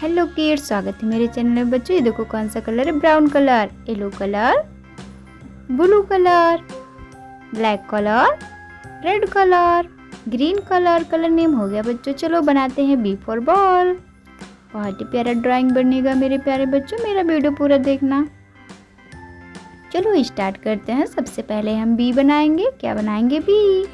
Hello kids, स्वागत है मेरे चैनल में। बच्चों ये देखो कौन सा कलर है, brown colour, yellow colour, blue colour, black colour, red colour, green colour. Colour name हो गया बच्चों। चलो बनाते हैं बी फॉर बॉल। बहुत ही प्यारा ड्राइंग बनेगा मेरे प्यारे बच्चों, मेरा वीडियो पूरा देखना। चलो स्टार्ट करते हैं। सबसे पहले हम बी बनाएंगे। क्या बनाएंगे? बी।